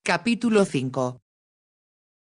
Capítulo 5.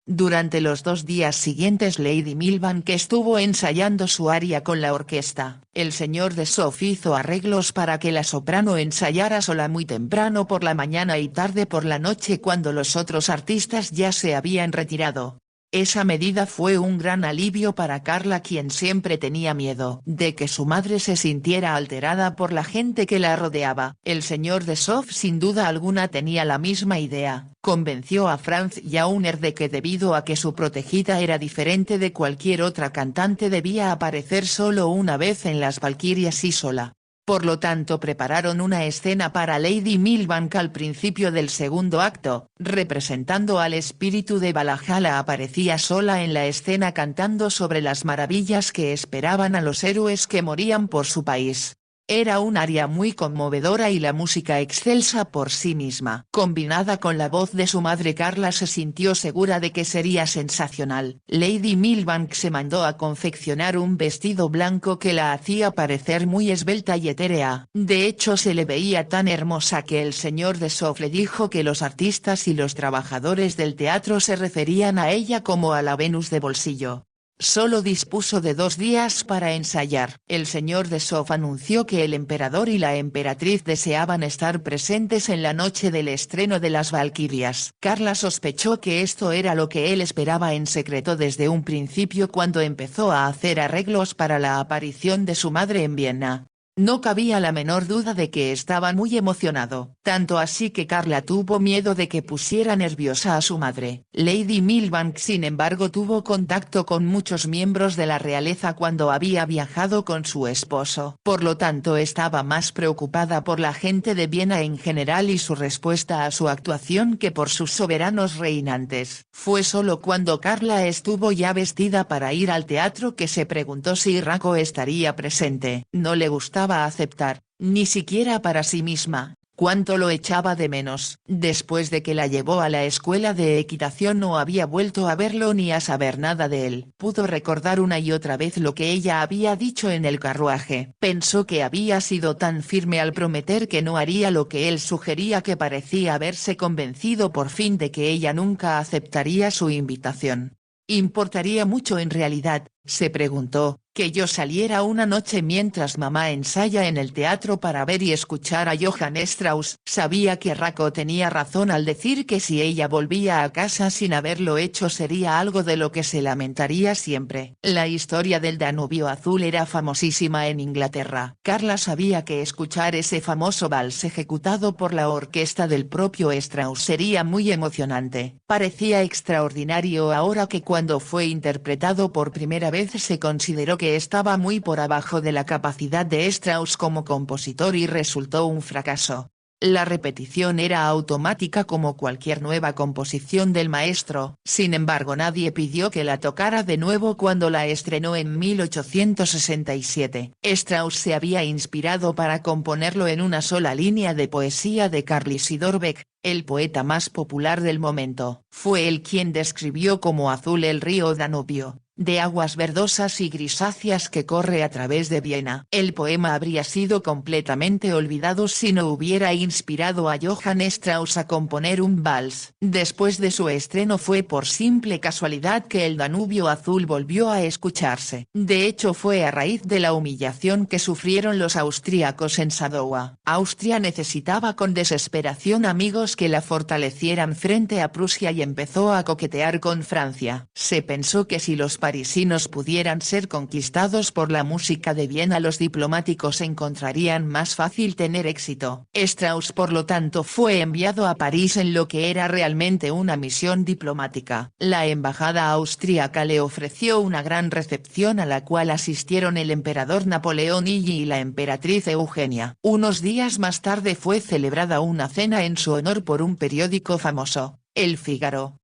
Durante los 2 días siguientes Lady Milbank estuvo ensayando su aria con la orquesta. El señor de Sof hizo arreglos para que la soprano ensayara sola muy temprano por la mañana y tarde por la noche cuando los otros artistas ya se habían retirado. Esa medida fue un gran alivio para Carla, quien siempre tenía miedo de que su madre se sintiera alterada por la gente que la rodeaba. El señor de Sof sin duda alguna tenía la misma idea. Convenció a Franz Jauner de que debido a que su protegida era diferente de cualquier otra cantante debía aparecer solo una vez en las Valquirias y sola. Por lo tanto prepararon una escena para Lady Milbank al principio del segundo acto, representando al espíritu de Valhalla aparecía sola en la escena cantando sobre las maravillas que esperaban a los héroes que morían por su país. Era un aria muy conmovedora y la música excelsa por sí misma. Combinada con la voz de su madre, Carla se sintió segura de que sería sensacional. Lady Milbank se mandó a confeccionar un vestido blanco que la hacía parecer muy esbelta y etérea. De hecho se le veía tan hermosa que el señor de Sof le dijo que los artistas y los trabajadores del teatro se referían a ella como a la Venus de bolsillo. Solo dispuso de 2 días para ensayar. El señor de Sof anunció que el emperador y la emperatriz deseaban estar presentes en la noche del estreno de las Valquirias. Carla sospechó que esto era lo que él esperaba en secreto desde un principio cuando empezó a hacer arreglos para la aparición de su madre en Viena. No cabía la menor duda de que estaba muy emocionado, tanto así que Carla tuvo miedo de que pusiera nerviosa a su madre. Lady Milbank sin embargo tuvo contacto con muchos miembros de la realeza cuando había viajado con su esposo. Por lo tanto estaba más preocupada por la gente de Viena en general y su respuesta a su actuación que por sus soberanos reinantes. Fue solo cuando Carla estuvo ya vestida para ir al teatro que se preguntó si Rako estaría presente. No le gustaba aceptar, ni siquiera para sí misma, cuánto lo echaba de menos. Después de que la llevó a la escuela de equitación no había vuelto a verlo ni a saber nada de él. Pudo recordar una y otra vez lo que ella había dicho en el carruaje. Pensó que había sido tan firme al prometer que no haría lo que él sugería que parecía haberse convencido por fin de que ella nunca aceptaría su invitación. ¿Importaría mucho en realidad, se preguntó, que yo saliera una noche mientras mamá ensaya en el teatro para ver y escuchar a Johann Strauss? Sabía que Rako tenía razón al decir que si ella volvía a casa sin haberlo hecho sería algo de lo que se lamentaría siempre. La historia del Danubio Azul era famosísima en Inglaterra. Carla sabía que escuchar ese famoso vals ejecutado por la orquesta del propio Strauss sería muy emocionante. Parecía extraordinario ahora que cuando fue interpretado por primera vez se consideró que estaba muy por abajo de la capacidad de Strauss como compositor y resultó un fracaso. La repetición era automática como cualquier nueva composición del maestro, sin embargo nadie pidió que la tocara de nuevo cuando la estrenó en 1867. Strauss se había inspirado para componerlo en una sola línea de poesía de Carl Isidor Beck, el poeta más popular del momento. Fue él quien describió como azul el río Danubio, de aguas verdosas y grisáceas que corre a través de Viena. El poema habría sido completamente olvidado si no hubiera inspirado a Johann Strauss a componer un vals. Después de su estreno fue por simple casualidad que el Danubio Azul volvió a escucharse. De hecho fue a raíz de la humillación que sufrieron los austríacos en Sadowa. Austria necesitaba con desesperación amigos que la fortalecieran frente a Prusia y empezó a coquetear con Francia. Se pensó que si los parisinos pudieran ser conquistados por la música de Viena los diplomáticos encontrarían más fácil tener éxito. Strauss por lo tanto fue enviado a París en lo que era realmente una misión diplomática. La embajada austríaca le ofreció una gran recepción a la cual asistieron el emperador Napoleón y la emperatriz Eugenia. Unos días más tarde fue celebrada una cena en su honor por un periódico famoso, El Figaro.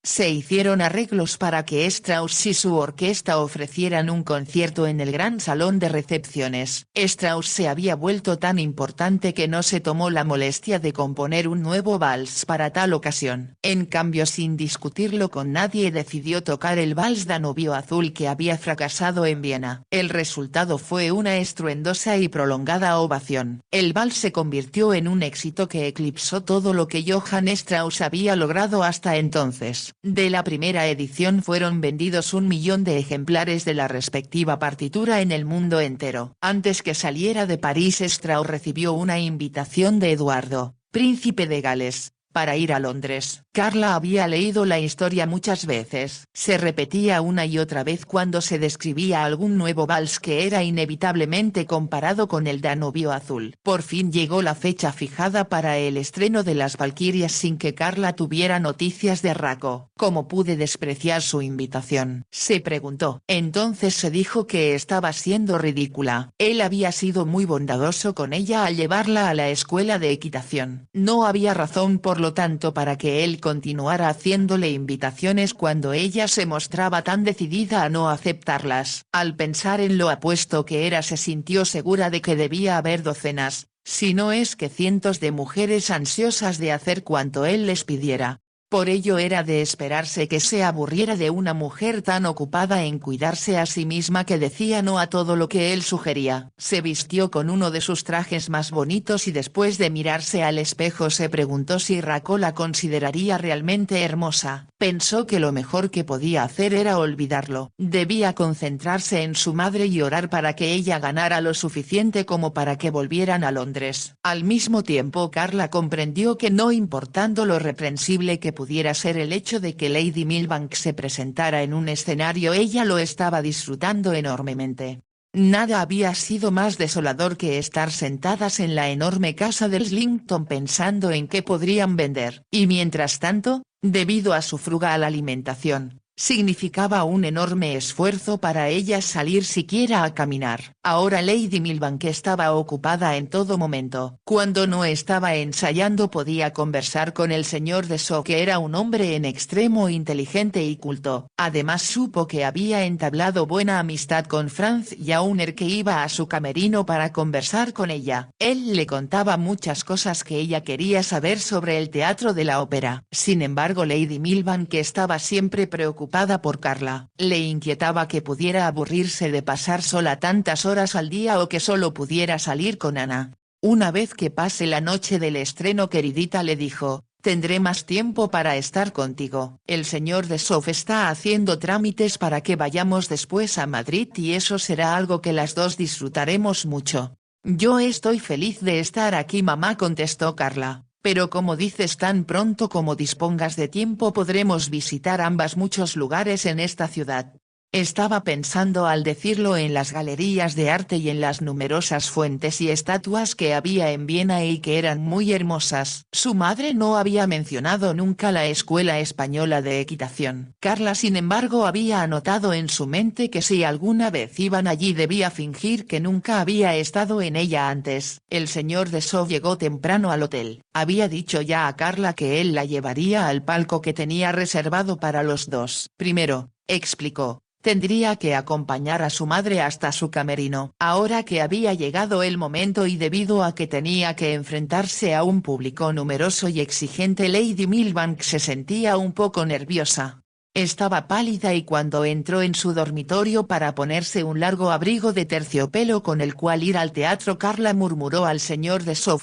Se hicieron arreglos para que Strauss y su orquesta ofrecieran un concierto en el gran salón de recepciones. Strauss se había vuelto tan importante que no se tomó la molestia de componer un nuevo vals para tal ocasión. En cambio, sin discutirlo con nadie, decidió tocar el vals Danubio Azul que había fracasado en Viena. El resultado fue una estruendosa y prolongada ovación. El vals se convirtió en un éxito que eclipsó todo lo que Johann Strauss había logrado hasta entonces. De la primera edición fueron vendidos 1 millón de ejemplares de la respectiva partitura en el mundo entero. Antes que saliera de París, Strauss recibió una invitación de Eduardo, príncipe de Gales, para ir a Londres. Carla había leído la historia muchas veces. Se repetía una y otra vez cuando se describía algún nuevo vals que era inevitablemente comparado con el Danubio Azul. Por fin llegó la fecha fijada para el estreno de Las Valquirias sin que Carla tuviera noticias de Racco. ¿Cómo pude despreciar su invitación?, se preguntó. Entonces se dijo que estaba siendo ridícula. Él había sido muy bondadoso con ella al llevarla a la escuela de equitación. No había razón por lo tanto para que él continuara haciéndole invitaciones cuando ella se mostraba tan decidida a no aceptarlas. Al pensar en lo apuesto que era, se sintió segura de que debía haber docenas, si no es que cientos de mujeres ansiosas de hacer cuanto él les pidiera. Por ello era de esperarse que se aburriera de una mujer tan ocupada en cuidarse a sí misma que decía no a todo lo que él sugería. Se vistió con uno de sus trajes más bonitos y después de mirarse al espejo se preguntó si Racco la consideraría realmente hermosa. Pensó que lo mejor que podía hacer era olvidarlo. Debía concentrarse en su madre y orar para que ella ganara lo suficiente como para que volvieran a Londres. Al mismo tiempo, Carla comprendió que no importando lo reprensible que pudiera ser el hecho de que Lady Milbank se presentara en un escenario, ella lo estaba disfrutando enormemente. Nada había sido más desolador que estar sentadas en la enorme casa de Islington pensando en qué podrían vender. Y mientras tanto, debido a su frugal alimentación, significaba un enorme esfuerzo para ellas salir siquiera a caminar. Ahora Lady Milbank estaba ocupada en todo momento. Cuando no estaba ensayando podía conversar con el señor de Shaw, que era un hombre en extremo inteligente y culto. Además supo que había entablado buena amistad con Franz Jauner, que iba a su camerino para conversar con ella. Él le contaba muchas cosas que ella quería saber sobre el teatro de la ópera. Sin embargo, Lady Milbank, que estaba siempre preocupada por Carla, le inquietaba que pudiera aburrirse de pasar sola tantas horas al día o que solo pudiera salir con Ana. Una vez que pase la noche del estreno, queridita, le dijo, tendré más tiempo para estar contigo. El señor de Shaw está haciendo trámites para que vayamos después a Madrid y eso será algo que las dos disfrutaremos mucho. Yo estoy feliz de estar aquí, mamá, contestó Carla. Pero como dices, tan pronto como dispongas de tiempo podremos visitar ambas muchos lugares en esta ciudad. Estaba pensando al decirlo en las galerías de arte y en las numerosas fuentes y estatuas que había en Viena y que eran muy hermosas. Su madre no había mencionado nunca la Escuela Española de Equitación. Carla, sin embargo, había anotado en su mente que si alguna vez iban allí debía fingir que nunca había estado en ella antes. El señor de Shaw llegó temprano al hotel. Había dicho ya a Carla que él la llevaría al palco que tenía reservado para los dos. Primero, explicó, tendría que acompañar a su madre hasta su camerino. Ahora que había llegado el momento y debido a que tenía que enfrentarse a un público numeroso y exigente, Lady Milbank se sentía un poco nerviosa. Estaba pálida y cuando entró en su dormitorio para ponerse un largo abrigo de terciopelo con el cual ir al teatro, Carla murmuró al señor de Shaw,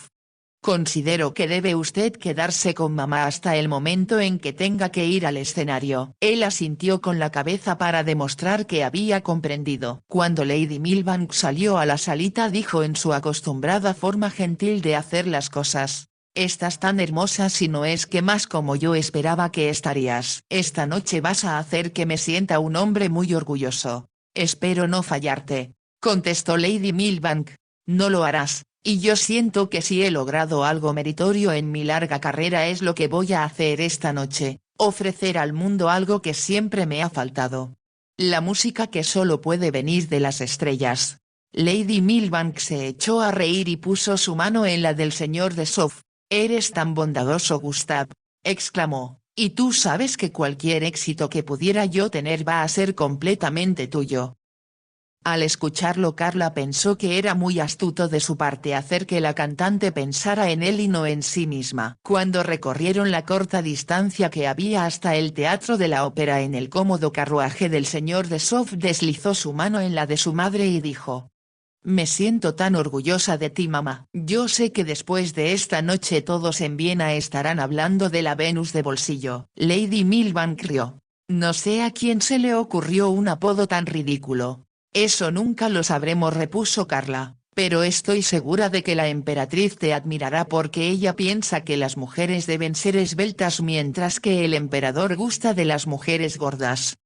considero que debe usted quedarse con mamá hasta el momento en que tenga que ir al escenario. Él asintió con la cabeza para demostrar que había comprendido. Cuando Lady Milbank salió a la salita, dijo en su acostumbrada forma gentil de hacer las cosas, estás tan hermosa, si no es que más como yo esperaba que estarías. Esta noche vas a hacer que me sienta un hombre muy orgulloso. Espero no fallarte, contestó Lady Milbank. No lo harás. Y yo siento que si he logrado algo meritorio en mi larga carrera es lo que voy a hacer esta noche, ofrecer al mundo algo que siempre me ha faltado. La música que solo puede venir de las estrellas. Lady Milbank se echó a reír y puso su mano en la del señor de Shaw. Eres tan bondadoso, Gustav, exclamó, y tú sabes que cualquier éxito que pudiera yo tener va a ser completamente tuyo. Al escucharlo Carla pensó que era muy astuto de su parte hacer que la cantante pensara en él y no en sí misma. Cuando recorrieron la corta distancia que había hasta el Teatro de la Ópera en el cómodo carruaje del señor de Sof deslizó su mano en la de su madre y dijo: «Me siento tan orgullosa de ti mamá. Yo sé que después de esta noche todos en Viena estarán hablando de la Venus de bolsillo». Lady Milbank rió. «No sé a quién se le ocurrió un apodo tan ridículo». «Eso nunca lo sabremos», repuso Carla, «pero estoy segura de que la emperatriz te admirará porque ella piensa que las mujeres deben ser esbeltas mientras que el emperador gusta de las mujeres gordas».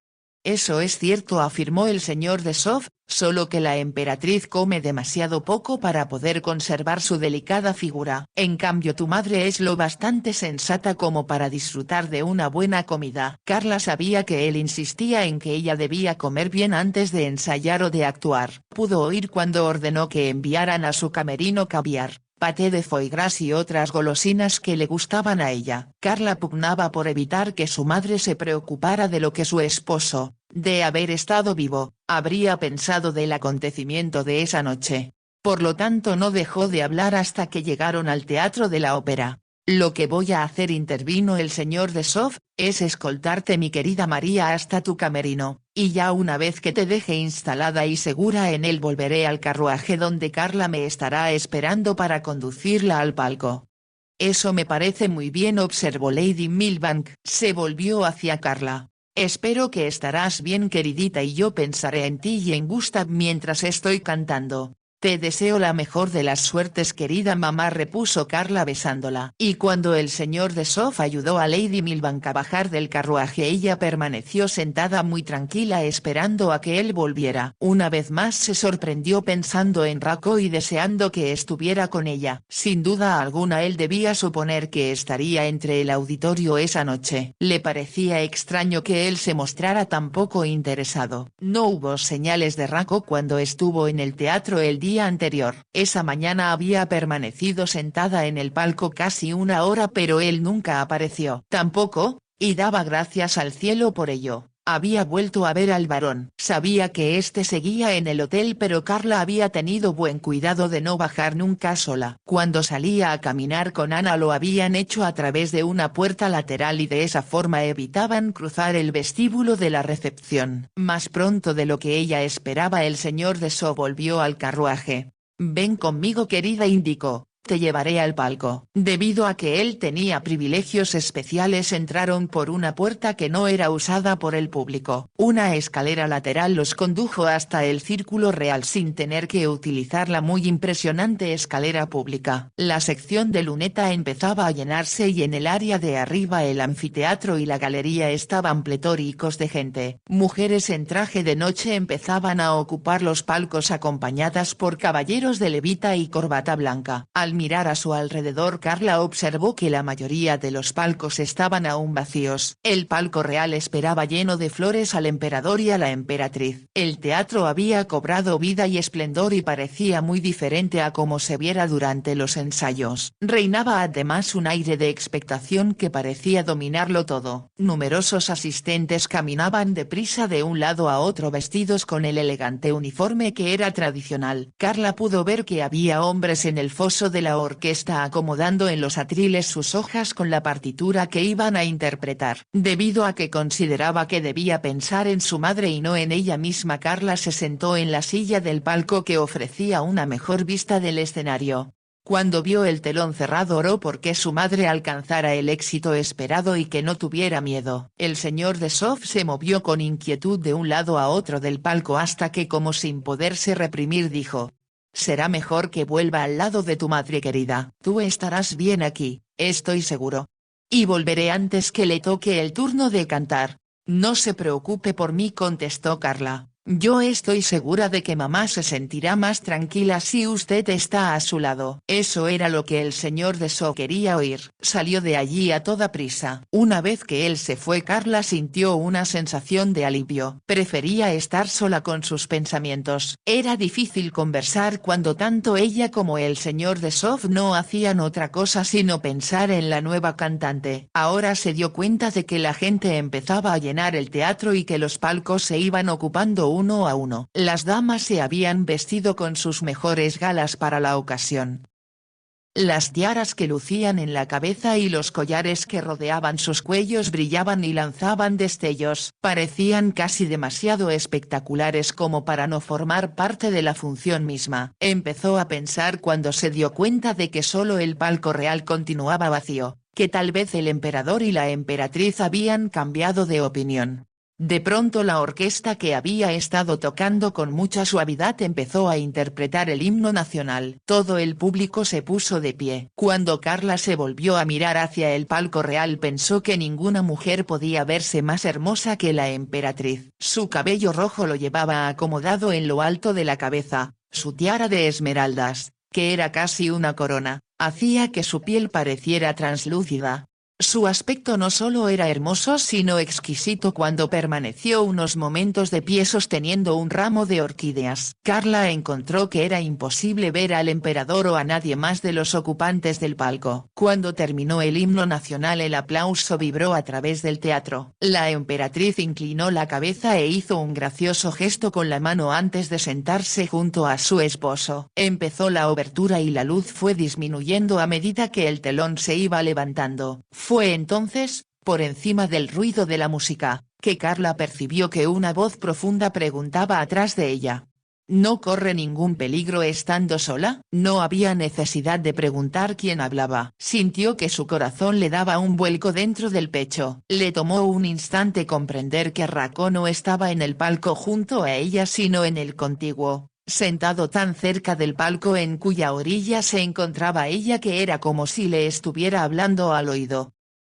«Eso es cierto», afirmó el señor de Sof, «solo que la emperatriz come demasiado poco para poder conservar su delicada figura. En cambio tu madre es lo bastante sensata como para disfrutar de una buena comida». Carla sabía que él insistía en que ella debía comer bien antes de ensayar o de actuar. Pudo oír cuando ordenó que enviaran a su camerino caviar, paté de foie gras y otras golosinas que le gustaban a ella. Carla pugnaba por evitar que su madre se preocupara de lo que su esposo, de haber estado vivo, habría pensado del acontecimiento de esa noche. Por lo tanto no dejó de hablar hasta que llegaron al Teatro de la Ópera. «Lo que voy a hacer», intervino el señor de Sof, «es escoltarte mi querida María hasta tu camerino, y ya una vez que te deje instalada y segura en él volveré al carruaje donde Carla me estará esperando para conducirla al palco». «Eso me parece muy bien», observó Lady Milbank. Se volvió hacia Carla. «Espero que estarás bien queridita y yo pensaré en ti y en Gustav mientras estoy cantando». «Te deseo la mejor de las suertes querida mamá», repuso Carla besándola. Y cuando el señor de Sof ayudó a Lady Milbank a bajar del carruaje ella permaneció sentada muy tranquila esperando a que él volviera. Una vez más se sorprendió pensando en Racco y deseando que estuviera con ella. Sin duda alguna él debía suponer que estaría entre el auditorio esa noche. Le parecía extraño que él se mostrara tan poco interesado. No hubo señales de Racco cuando estuvo en el teatro el día anterior. Esa mañana había permanecido sentada en el palco casi una hora pero él nunca apareció. Tampoco, y daba gracias al cielo por ello, había vuelto a ver al varón. Sabía que éste seguía en el hotel pero Carla había tenido buen cuidado de no bajar nunca sola. Cuando salía a caminar con Ana lo habían hecho a través de una puerta lateral y de esa forma evitaban cruzar el vestíbulo de la recepción. Más pronto de lo que ella esperaba el señor de So volvió al carruaje. «Ven conmigo querida», indicó. «Te llevaré al palco». Debido a que él tenía privilegios especiales entraron por una puerta que no era usada por el público. Una escalera lateral los condujo hasta el círculo real sin tener que utilizar la muy impresionante escalera pública. La sección de luneta empezaba a llenarse y en el área de arriba el anfiteatro y la galería estaban pletóricos de gente. Mujeres en traje de noche empezaban a ocupar los palcos acompañadas por caballeros de levita y corbata blanca. Al mirar a su alrededor Carla observó que la mayoría de los palcos estaban aún vacíos. El palco real esperaba lleno de flores al emperador y a la emperatriz. El teatro había cobrado vida y esplendor y parecía muy diferente a como se viera durante los ensayos. Reinaba además un aire de expectación que parecía dominarlo todo. Numerosos asistentes caminaban deprisa de un lado a otro vestidos con el elegante uniforme que era tradicional. Carla pudo ver que había hombres en el foso de la orquesta acomodando en los atriles sus hojas con la partitura que iban a interpretar. Debido a que consideraba que debía pensar en su madre y no en ella misma Carla se sentó en la silla del palco que ofrecía una mejor vista del escenario. Cuando vio el telón cerrado oró porque su madre alcanzara el éxito esperado y que no tuviera miedo. El señor de Sof se movió con inquietud de un lado a otro del palco hasta que como sin poderse reprimir dijo: «Será mejor que vuelva al lado de tu madre querida. Tú estarás bien aquí, estoy seguro. Y volveré antes que le toque el turno de cantar». «No se preocupe por mí», contestó Carla. Yo estoy segura de que mamá se sentirá más tranquila si usted está a su lado. Eso era lo que el señor de So quería oír. Salió de allí a toda prisa. Una vez que él se fue, Carla sintió una sensación de alivio. Prefería estar sola con sus pensamientos. Era difícil conversar cuando tanto ella como el señor de So no hacían otra cosa sino pensar en la nueva cantante. Ahora se dio cuenta de que la gente empezaba a llenar el teatro y que los palcos se iban ocupando uno a uno. Las damas se habían vestido con sus mejores galas para la ocasión. Las tiaras que lucían en la cabeza y los collares que rodeaban sus cuellos brillaban y lanzaban destellos. Parecían casi demasiado espectaculares como para no formar parte de la función misma. Empezó a pensar cuando se dio cuenta de que solo el palco real continuaba vacío, que tal vez el emperador y la emperatriz habían cambiado de opinión. De pronto la orquesta que había estado tocando con mucha suavidad empezó a interpretar el himno nacional. Todo el público se puso de pie. Cuando Carla se volvió a mirar hacia el palco real pensó que ninguna mujer podía verse más hermosa que la emperatriz. Su cabello rojo lo llevaba acomodado en lo alto de la cabeza, su tiara de esmeraldas, que era casi una corona, hacía que su piel pareciera translúcida. Su aspecto no solo era hermoso sino exquisito cuando permaneció unos momentos de pie sosteniendo un ramo de orquídeas. Carla encontró que era imposible ver al emperador o a nadie más de los ocupantes del palco. Cuando terminó el himno nacional el aplauso vibró a través del teatro. La emperatriz inclinó la cabeza e hizo un gracioso gesto con la mano antes de sentarse junto a su esposo. Empezó la obertura y la luz fue disminuyendo a medida que el telón se iba levantando. Fue entonces, por encima del ruido de la música, que Carla percibió que una voz profunda preguntaba atrás de ella. ¿No corre ningún peligro estando sola? No había necesidad de preguntar quién hablaba. Sintió que su corazón le daba un vuelco dentro del pecho. Le tomó un instante comprender que Rako no estaba en el palco junto a ella sino en el contiguo, sentado tan cerca del palco en cuya orilla se encontraba ella que era como si le estuviera hablando al oído.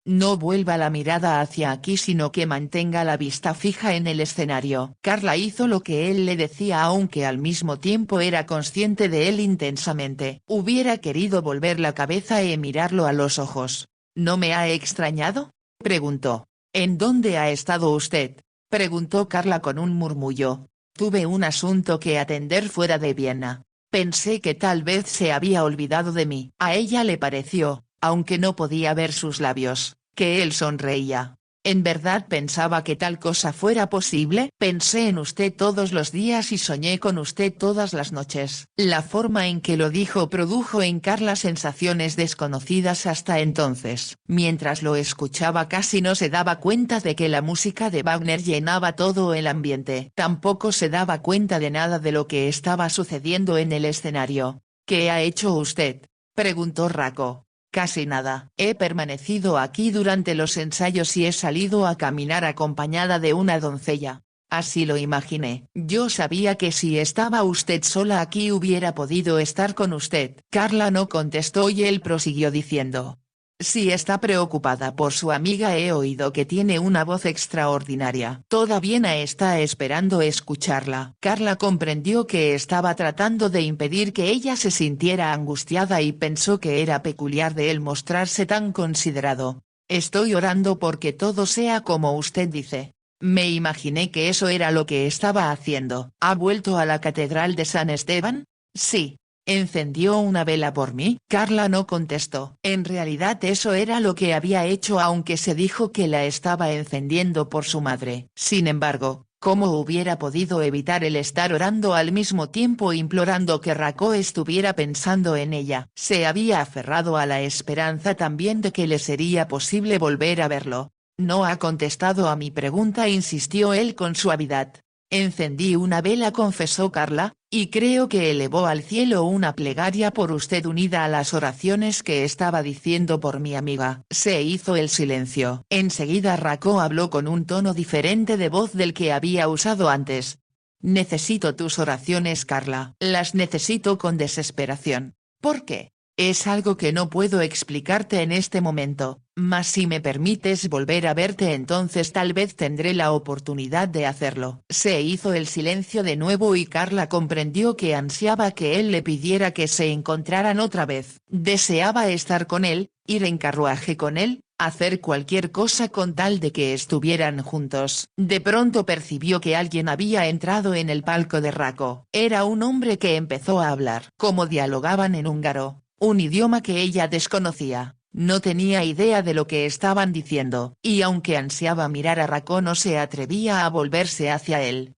No vuelva la mirada hacia aquí sino que mantenga la vista fija en el escenario. Carla hizo lo que él le decía aunque al mismo tiempo era consciente de él intensamente. Hubiera querido volver la cabeza y mirarlo a los ojos. ¿No me ha extrañado?, preguntó. ¿En dónde ha estado usted?, preguntó Carla con un murmullo. Tuve un asunto que atender fuera de Viena. Pensé que tal vez se había olvidado de mí. A ella le pareció, aunque no podía ver sus labios, que él sonreía. ¿En verdad pensaba que tal cosa fuera posible? Pensé en usted todos los días y soñé con usted todas las noches. La forma en que lo dijo produjo en Carla sensaciones desconocidas hasta entonces. Mientras lo escuchaba casi no se daba cuenta de que la música de Wagner llenaba todo el ambiente. Tampoco se daba cuenta de nada de lo que estaba sucediendo en el escenario. ¿Qué ha hecho usted?, preguntó Rako. Casi nada. He permanecido aquí durante los ensayos y he salido a caminar acompañada de una doncella. Así lo imaginé. Yo sabía que si estaba usted sola aquí hubiera podido estar con usted. Carla no contestó y él prosiguió diciendo. Si está preocupada por su amiga, he oído que tiene una voz extraordinaria. Toda Viena está esperando escucharla. Carla comprendió que estaba tratando de impedir que ella se sintiera angustiada y pensó que era peculiar de él mostrarse tan considerado. Estoy orando porque todo sea como usted dice. Me imaginé que eso era lo que estaba haciendo. ¿Ha vuelto a la catedral de San Esteban? Sí. ¿Encendió una vela por mí? Carla no contestó. En realidad eso era lo que había hecho aunque se dijo que la estaba encendiendo por su madre. Sin embargo, ¿cómo hubiera podido evitar el estar orando al mismo tiempo implorando que Rako estuviera pensando en ella? Se había aferrado a la esperanza también de que le sería posible volver a verlo. No ha contestado a mi pregunta, insistió él con suavidad. Encendí una vela, confesó Carla, y creo que elevó al cielo una plegaria por usted unida a las oraciones que estaba diciendo por mi amiga. Se hizo el silencio. Enseguida Rako habló con un tono diferente de voz del que había usado antes. Necesito tus oraciones, Carla. Las necesito con desesperación. ¿Por qué? Es algo que no puedo explicarte en este momento, mas si me permites volver a verte entonces tal vez tendré la oportunidad de hacerlo. Se hizo el silencio de nuevo y Carla comprendió que ansiaba que él le pidiera que se encontraran otra vez. Deseaba estar con él, ir en carruaje con él, hacer cualquier cosa con tal de que estuvieran juntos. De pronto percibió que alguien había entrado en el palco de Rako. Era un hombre que empezó a hablar. Como dialogaban en húngaro, un idioma que ella desconocía, no tenía idea de lo que estaban diciendo, y aunque ansiaba mirar a Rako no se atrevía a volverse hacia él.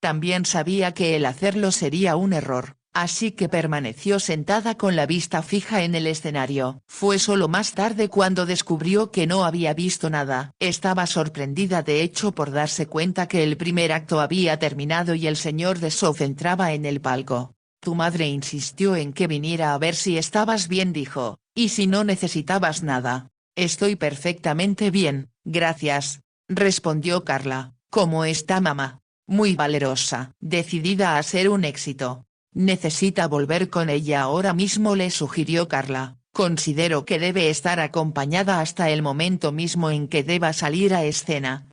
También sabía que el hacerlo sería un error, así que permaneció sentada con la vista fija en el escenario. Fue solo más tarde cuando descubrió que no había visto nada. Estaba sorprendida de hecho por darse cuenta que el primer acto había terminado y el señor de Sof entraba en el palco. Tu madre insistió en que viniera a ver si estabas bien, dijo, y si no necesitabas nada. Estoy perfectamente bien, gracias, respondió Carla. ¿Cómo está mamá? Muy valerosa, decidida a ser un éxito. Necesita volver con ella ahora mismo, le sugirió Carla. Considero que debe estar acompañada hasta el momento mismo en que deba salir a escena.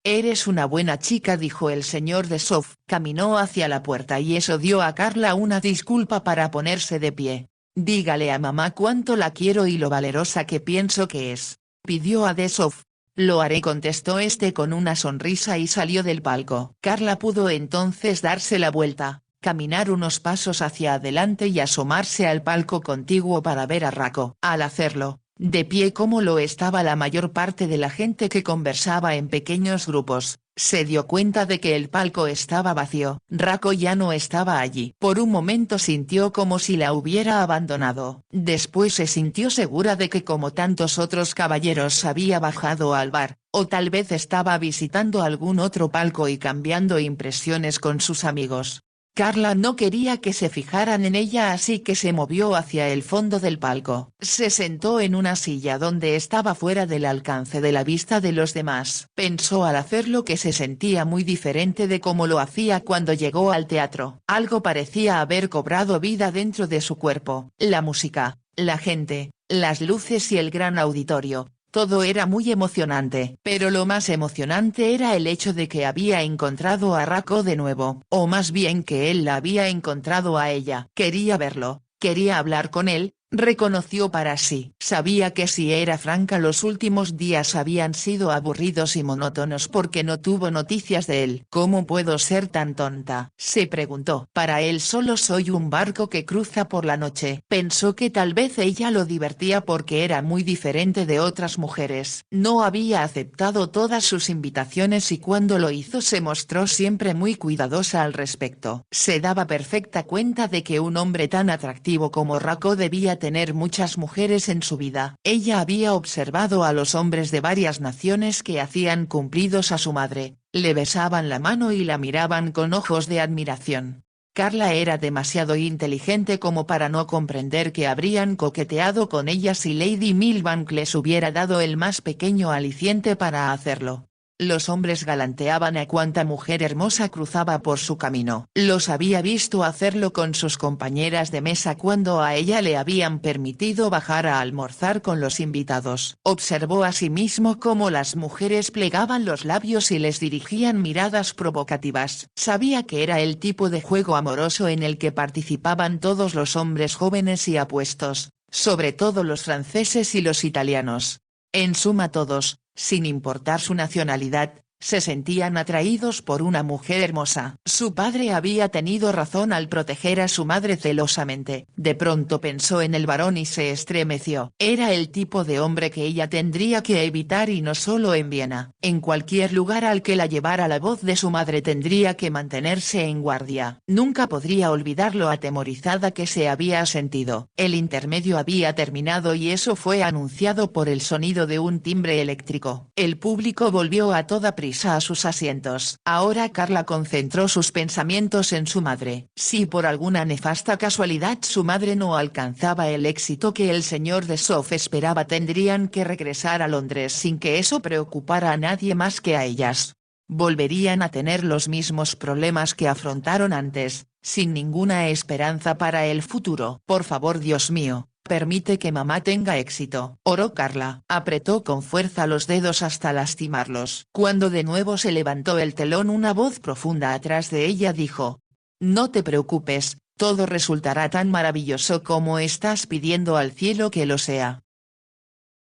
Eres una buena chica, dijo el señor de Sof. Caminó hacia la puerta y eso dio a Carla una disculpa para ponerse de pie. Dígale a mamá cuánto la quiero y lo valerosa que pienso que es, pidió a Desov. Lo haré, contestó este con una sonrisa y salió del palco. Carla pudo entonces darse la vuelta, caminar unos pasos hacia adelante y asomarse al palco contiguo para ver a Rako. Al hacerlo, de pie como lo estaba la mayor parte de la gente que conversaba en pequeños grupos, se dio cuenta de que el palco estaba vacío. Rako ya no estaba allí. Por un momento sintió como si la hubiera abandonado. Después se sintió segura de que como tantos otros caballeros había bajado al bar, o tal vez estaba visitando algún otro palco y cambiando impresiones con sus amigos. Carla no quería que se fijaran en ella, así que se movió hacia el fondo del palco. Se sentó en una silla donde estaba fuera del alcance de la vista de los demás. Pensó al hacerlo que se sentía muy diferente de como lo hacía cuando llegó al teatro. Algo parecía haber cobrado vida dentro de su cuerpo. La música, la gente, las luces y el gran auditorio. Todo era muy emocionante, pero lo más emocionante era el hecho de que había encontrado a Rako de nuevo, o más bien que él la había encontrado a ella. Quería verlo, quería hablar con él, reconoció para sí. Sabía que si era franca los últimos días habían sido aburridos y monótonos porque no tuvo noticias de él. ¿Cómo puedo ser tan tonta?, se preguntó. Para él solo soy un barco que cruza por la noche. Pensó que tal vez ella lo divertía porque era muy diferente de otras mujeres. No había aceptado todas sus invitaciones y cuando lo hizo se mostró siempre muy cuidadosa al respecto. Se daba perfecta cuenta de que un hombre tan atractivo como Rako debía tener muchas mujeres en su vida. Ella había observado a los hombres de varias naciones que hacían cumplidos a su madre, le besaban la mano y la miraban con ojos de admiración. Carla era demasiado inteligente como para no comprender que habrían coqueteado con ella si Lady Milbank les hubiera dado el más pequeño aliciente para hacerlo. Los hombres galanteaban a cuanta mujer hermosa cruzaba por su camino. Los había visto hacerlo con sus compañeras de mesa cuando a ella le habían permitido bajar a almorzar con los invitados. Observó asimismo cómo las mujeres plegaban los labios y les dirigían miradas provocativas. Sabía que era el tipo de juego amoroso en el que participaban todos los hombres jóvenes y apuestos, sobre todo los franceses y los italianos. En suma todos, sin importar su nacionalidad, se sentían atraídos por una mujer hermosa. Su padre había tenido razón al proteger a su madre celosamente. De pronto pensó en el varón y se estremeció. Era el tipo de hombre que ella tendría que evitar y no solo en Viena. En cualquier lugar al que la llevara la voz de su madre tendría que mantenerse en guardia. Nunca podría olvidar lo atemorizada que se había sentido. El intermedio había terminado y eso fue anunciado por el sonido de un timbre eléctrico. El público volvió a toda prisa a sus asientos. Ahora Carla concentró sus pensamientos en su madre. Si por alguna nefasta casualidad su madre no alcanzaba el éxito que el señor de Sof esperaba, tendrían que regresar a Londres sin que eso preocupara a nadie más que a ellas. Volverían a tener los mismos problemas que afrontaron antes, sin ninguna esperanza para el futuro. Por favor, Dios mío, permite que mamá tenga éxito. Oró Carla. Apretó con fuerza los dedos hasta lastimarlos. Cuando de nuevo se levantó el telón, una voz profunda atrás de ella dijo: no te preocupes, todo resultará tan maravilloso como estás pidiendo al cielo que lo sea.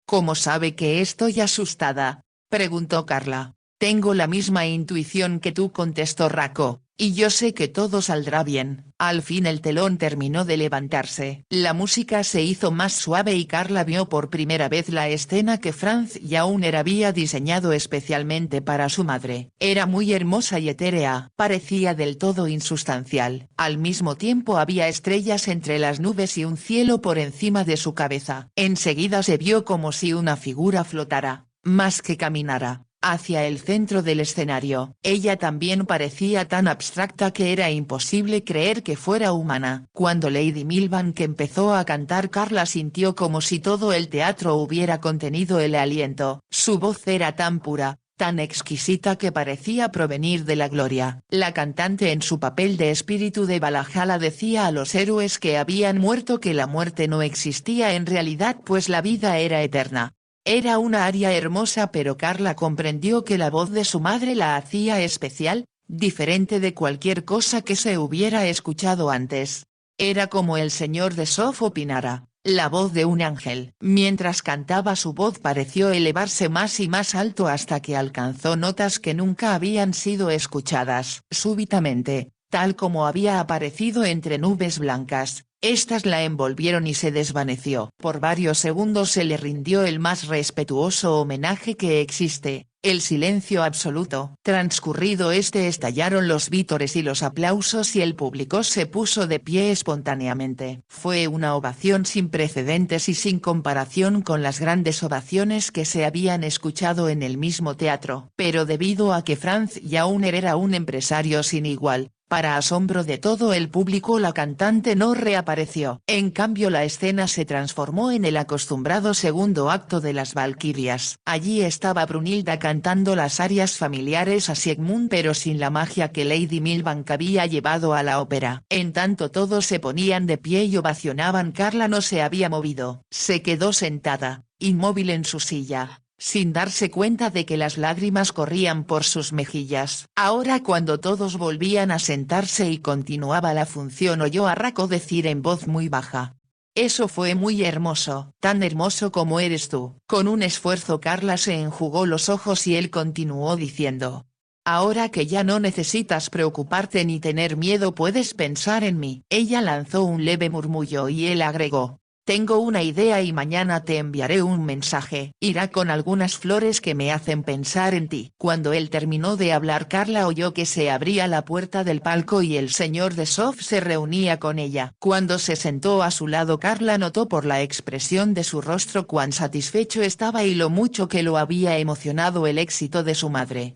¿Cómo sabe que estoy asustada?, preguntó Carla. Tengo la misma intuición que tú, contestó Rako, y yo sé que todo saldrá bien. Al fin el telón terminó de levantarse. La música se hizo más suave y Carla vio por primera vez la escena que Franz Jauner había diseñado especialmente para su madre. Era muy hermosa y etérea, parecía del todo insustancial. Al mismo tiempo había estrellas entre las nubes y un cielo por encima de su cabeza. Enseguida se vio como si una figura flotara, más que caminara, hacia el centro del escenario. Ella también parecía tan abstracta que era imposible creer que fuera humana. Cuando Lady Milbank empezó a cantar, Carla sintió como si todo el teatro hubiera contenido el aliento. Su voz era tan pura, tan exquisita que parecía provenir de la gloria. La cantante en su papel de espíritu de Valhalla decía a los héroes que habían muerto que la muerte no existía en realidad, pues la vida era eterna. Era una aria hermosa, pero Carla comprendió que la voz de su madre la hacía especial, diferente de cualquier cosa que se hubiera escuchado antes. Era como el señor de Sof opinara, la voz de un ángel. Mientras cantaba, su voz pareció elevarse más y más alto hasta que alcanzó notas que nunca habían sido escuchadas. Súbitamente, tal como había aparecido entre nubes blancas, estas la envolvieron y se desvaneció. Por varios segundos se le rindió el más respetuoso homenaje que existe, el silencio absoluto. Transcurrido estallaron los vítores y los aplausos y el público se puso de pie espontáneamente. Fue una ovación sin precedentes y sin comparación con las grandes ovaciones que se habían escuchado en el mismo teatro. Pero debido a que Franz Jauner era un empresario sin igual, para asombro de todo el público, la cantante no reapareció. En cambio, la escena se transformó en el acostumbrado segundo acto de las Valquirias. Allí estaba Brunilda cantando las arias familiares a Siegmund, pero sin la magia que Lady Milbank había llevado a la ópera. En tanto todos se ponían de pie y ovacionaban, Carla no se había movido. Se quedó sentada, inmóvil en su silla, sin darse cuenta de que las lágrimas corrían por sus mejillas. Ahora, cuando todos volvían a sentarse y continuaba la función, oyó a Rako decir en voz muy baja: eso fue muy hermoso, tan hermoso como eres tú. Con un esfuerzo Carla se enjugó los ojos y él continuó diciendo: ahora que ya no necesitas preocuparte ni tener miedo, puedes pensar en mí. Ella lanzó un leve murmullo y él agregó: tengo una idea y mañana te enviaré un mensaje. Irá con algunas flores que me hacen pensar en ti. Cuando él terminó de hablar, Carla oyó que se abría la puerta del palco y el señor de Sof se reunía con ella. Cuando se sentó a su lado, Carla notó por la expresión de su rostro cuán satisfecho estaba y lo mucho que lo había emocionado el éxito de su madre.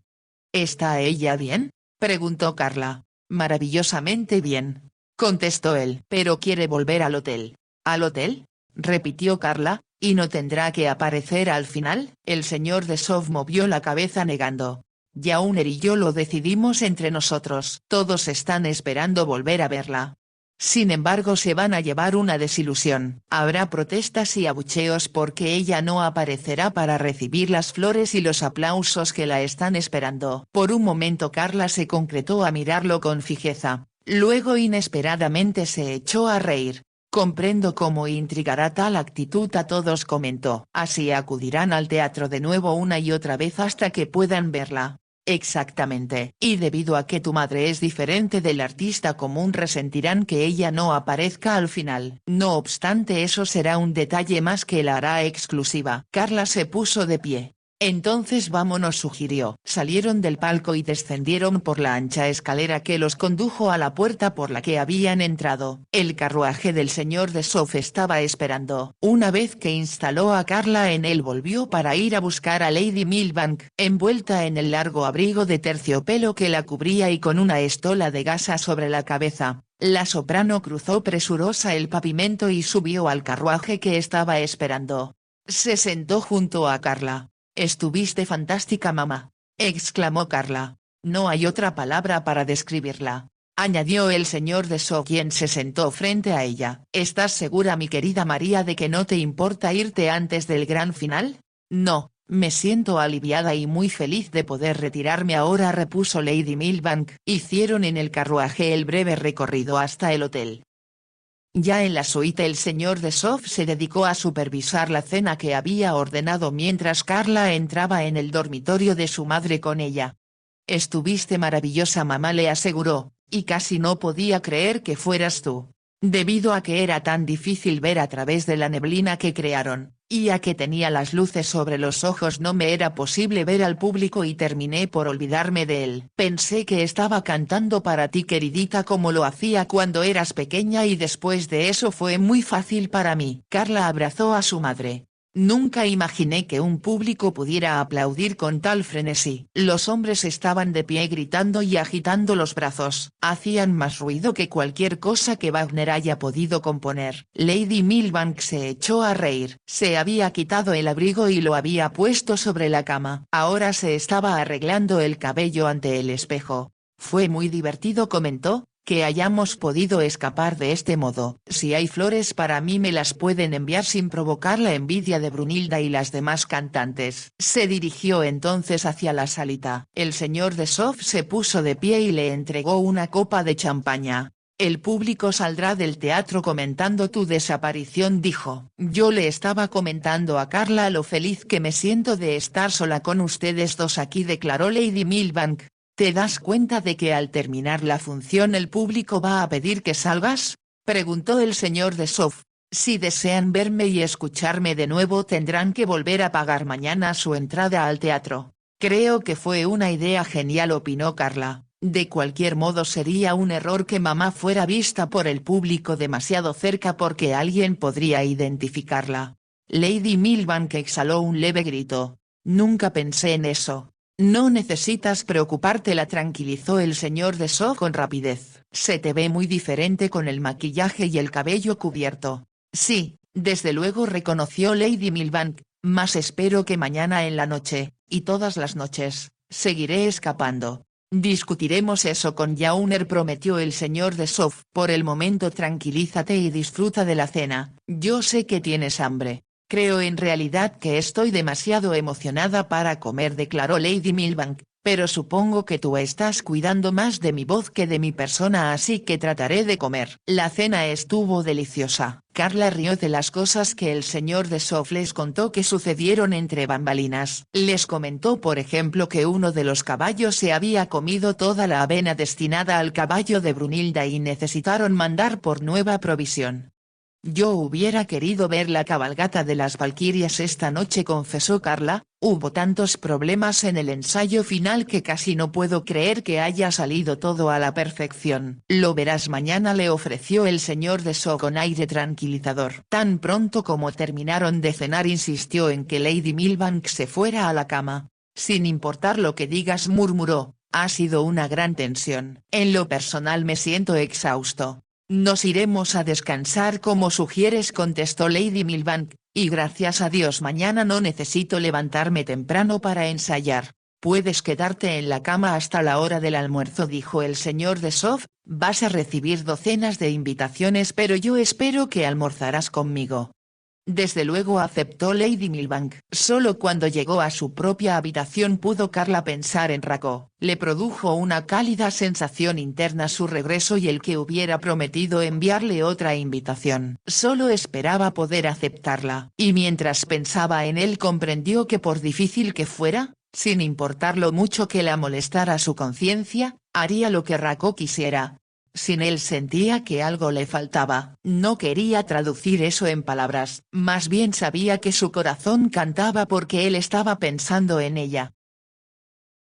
¿Está ella bien?, preguntó Carla. Maravillosamente bien, contestó él. Pero quiere volver al hotel. ¿Al hotel?, repitió Carla, ¿y no tendrá que aparecer al final? El señor de Sof movió la cabeza negando. Jauner y yo lo decidimos entre nosotros. Todos están esperando volver a verla. Sin embargo, se van a llevar una desilusión. Habrá protestas y abucheos porque ella no aparecerá para recibir las flores y los aplausos que la están esperando. Por un momento Carla se concretó a mirarlo con fijeza, luego inesperadamente se echó a reír. Comprendo cómo intrigará tal actitud a todos, comentó. Así acudirán al teatro de nuevo una y otra vez hasta que puedan verla. Exactamente. Y debido a que tu madre es diferente del artista común, resentirán que ella no aparezca al final. No obstante, eso será un detalle más que la hará exclusiva. Carla se puso de pie. Entonces vámonos, sugirió. Salieron del palco y descendieron por la ancha escalera que los condujo a la puerta por la que habían entrado. El carruaje del señor de Sof estaba esperando. Una vez que instaló a Carla en él, volvió para ir a buscar a Lady Milbank, envuelta en el largo abrigo de terciopelo que la cubría y con una estola de gasa sobre la cabeza. La soprano cruzó presurosa el pavimento y subió al carruaje que estaba esperando. Se sentó junto a Carla. «Estuviste fantástica, mamá», exclamó Carla. No hay otra palabra para describirla. añadió el señor de So, quien se sentó frente a ella. ¿Estás segura, mi querida María, de que no te importa irte antes del gran final? No, me siento aliviada y muy feliz de poder retirarme ahora, repuso Lady Milbank. Hicieron en el carruaje el breve recorrido hasta el hotel. Ya en la suite el señor de Sof se dedicó a supervisar la cena que había ordenado mientras Carla entraba en el dormitorio de su madre con ella. Estuviste maravillosa, mamá, le aseguró, y casi no podía creer que fueras tú. Debido a que era tan difícil ver a través de la neblina que crearon, y a que tenía las luces sobre los ojos, no me era posible ver al público y terminé por olvidarme de él. Pensé que estaba cantando para ti, queridita, como lo hacía cuando eras pequeña, y después de eso fue muy fácil para mí. Carla abrazó a su madre. Nunca imaginé que un público pudiera aplaudir con tal frenesí. Los hombres estaban de pie gritando y agitando los brazos. Hacían más ruido que cualquier cosa que Wagner haya podido componer. Lady Milbank se echó a reír. Se había quitado el abrigo y lo había puesto sobre la cama. Ahora se estaba arreglando el cabello ante el espejo. Fue muy divertido, comentó, que hayamos podido escapar de este modo. Si hay flores para mí, me las pueden enviar sin provocar la envidia de Brunilda y las demás cantantes. Se dirigió entonces hacia la salita. El señor de Sof se puso de pie y le entregó una copa de champaña. El público saldrá del teatro comentando tu desaparición, dijo. Yo le estaba comentando a Carla lo feliz que me siento de estar sola con ustedes dos aquí, declaró Lady Milbank. ¿Te das cuenta de que al terminar la función el público va a pedir que salgas? Preguntó el señor de Sof. Si desean verme y escucharme de nuevo, tendrán que volver a pagar mañana su entrada al teatro. Creo que fue una idea genial, opinó Carla. De cualquier modo sería un error que mamá fuera vista por el público demasiado cerca porque alguien podría identificarla. Lady Milbank exhaló un leve grito. Nunca pensé en eso. No necesitas preocuparte, la tranquilizó el señor de So con rapidez. Se te ve muy diferente con el maquillaje y el cabello cubierto. Sí, desde luego, reconoció Lady Milbank, mas espero que mañana en la noche, y todas las noches, seguiré escapando. Discutiremos eso con Yauner, prometió el señor de So. Por el momento tranquilízate y disfruta de la cena. Yo sé que tienes hambre. Creo en realidad que estoy demasiado emocionada para comer, declaró Lady Milbank, pero supongo que tú estás cuidando más de mi voz que de mi persona, así que trataré de comer. La cena estuvo deliciosa. Carla rió de las cosas que el señor de Sof les contó que sucedieron entre bambalinas. Les comentó, por ejemplo, que uno de los caballos se había comido toda la avena destinada al caballo de Brunilda y necesitaron mandar por nueva provisión. Yo hubiera querido ver la cabalgata de las Valquirias esta noche, confesó Carla. Hubo tantos problemas en el ensayo final que casi no puedo creer que haya salido todo a la perfección. Lo verás mañana, le ofreció el señor de So con aire tranquilizador. Tan pronto como terminaron de cenar insistió en que Lady Milbank se fuera a la cama. Sin importar lo que digas, murmuró, ha sido una gran tensión. En lo personal me siento exhausto. Nos iremos a descansar como sugieres, contestó Lady Milbank, y gracias a Dios mañana no necesito levantarme temprano para ensayar. Puedes quedarte en la cama hasta la hora del almuerzo, dijo el señor de Sof. Vas a recibir docenas de invitaciones, pero yo espero que almorzarás conmigo. Desde luego, aceptó Lady Milbank. Solo cuando llegó a su propia habitación pudo Carla pensar en Racco. Le produjo una cálida sensación interna su regreso y el que hubiera prometido enviarle otra invitación. Solo esperaba poder aceptarla. Y mientras pensaba en él comprendió que por difícil que fuera, sin importar lo mucho que la molestara su conciencia, haría lo que Racco quisiera. Sin él sentía que algo le faltaba. No quería traducir eso en palabras, más bien sabía que su corazón cantaba porque él estaba pensando en ella.